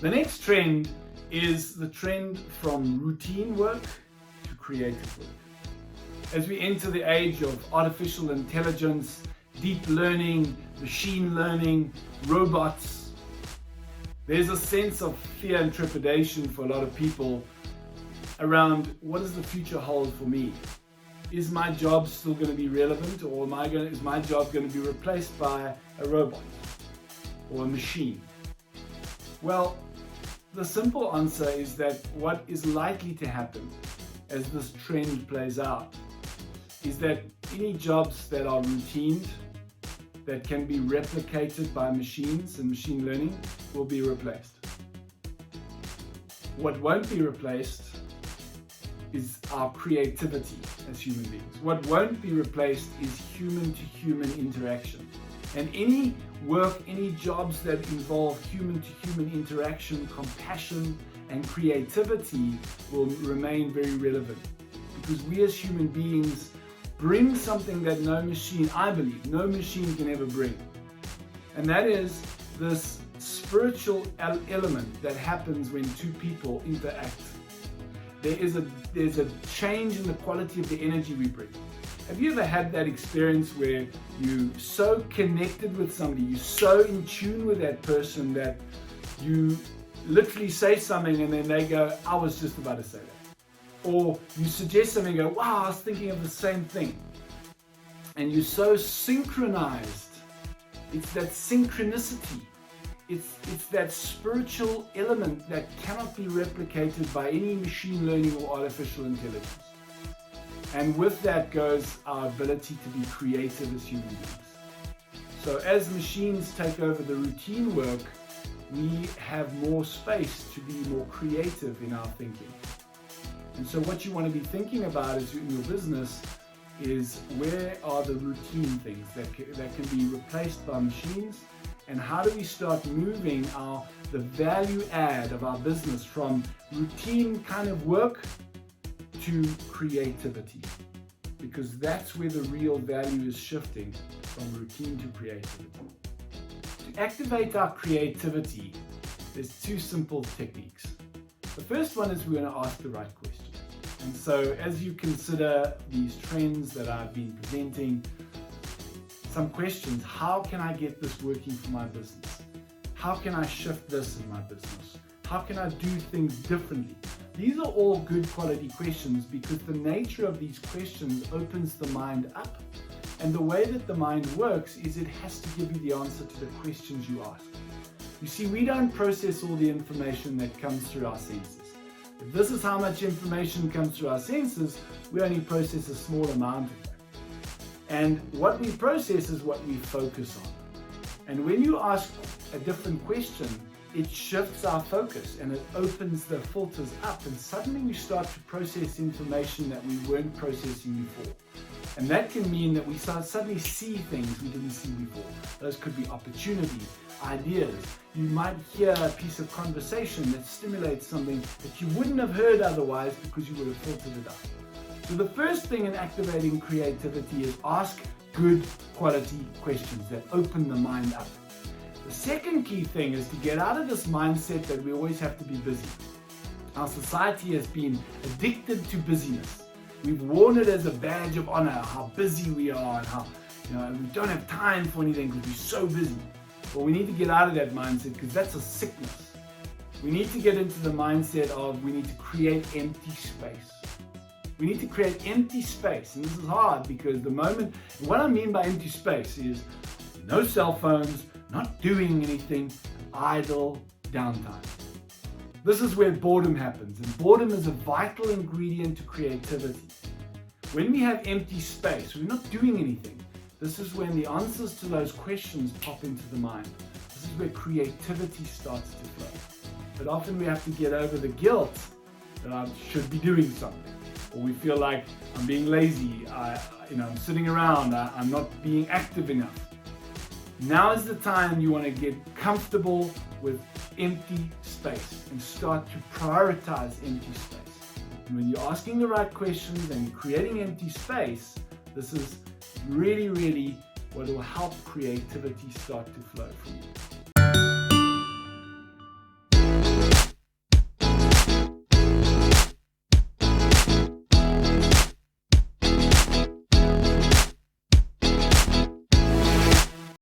The next trend is the trend from routine work to creative work. As we enter the age of artificial intelligence, deep learning, machine learning, robots, there's a sense of fear and trepidation for a lot of people around what does the future hold for me? Is my job still going to be relevant, or is my job going to be replaced by a robot or a machine? Well, the simple answer is that what is likely to happen as this trend plays out is that any jobs that are routine, that can be replicated by machines and machine learning, will be replaced. What won't be replaced is our creativity as human beings. What won't be replaced is human-to-human interaction. And any work, any jobs that involve human-to-human interaction, compassion, and creativity will remain very relevant. Because we as human beings bring something that no machine, I believe, no machine can ever bring. And that is this spiritual element that happens when two people interact. There's a change in the quality of the energy we bring. Have you ever had that experience where you're so connected with somebody, you're so in tune with that person that you literally say something and then they go, I was just about to say that. Or you suggest something and go, wow, I was thinking of the same thing. And you're so synchronized. It's that synchronicity. It's that spiritual element that cannot be replicated by any machine learning or artificial intelligence. And with that goes our ability to be creative as human beings. So as machines take over the routine work, we have more space to be more creative in our thinking. And so what you want to be thinking about is in your business is where are the routine things that can be replaced by machines, and how do we start moving the value add of our business from routine kind of work to creativity, because that's where the real value is shifting from routine to creativity. To activate our creativity, there's two simple techniques. The first one is we're going to ask the right questions. And so as you consider these trends that I've been presenting, some questions: how can I get this working for my business? How can I shift this in my business? How can I do things differently? These are all good quality questions because the nature of these questions opens the mind up. And the way that the mind works is it has to give you the answer to the questions you ask. You see, we don't process all the information that comes through our senses. If this is how much information comes through our senses, we only process a small amount of that. And what we process is what we focus on. And when you ask a different question, it shifts our focus and it opens the filters up, and suddenly we start to process information that we weren't processing before. And that can mean that we suddenly see things we didn't see before. Those could be opportunities, ideas. You might hear a piece of conversation that stimulates something that you wouldn't have heard otherwise because you would have filtered it out. So the first thing in activating creativity is ask good quality questions that open the mind up. The second key thing is to get out of this mindset that we always have to be busy. Our society has been addicted to busyness. We've worn it as a badge of honor, how busy we are and how we don't have time for anything because we're so busy. Well, we need to get out of that mindset because that's a sickness. We need to get into the mindset of we need to create empty space. We need to create empty space, and this is hard because what I mean by empty space is no cell phones, not doing anything, idle downtime. This is where boredom happens, and boredom is a vital ingredient to creativity. When we have empty space, we're not doing anything. This is when the answers to those questions pop into the mind. This is where creativity starts to flow. But often we have to get over the guilt that I should be doing something. Or we feel like I'm being lazy, I'm sitting around, I'm not being active enough. Now is the time you want to get comfortable with empty space and start to prioritize empty space. And when you're asking the right questions and creating empty space, this is really, really what will help creativity start to flow for you.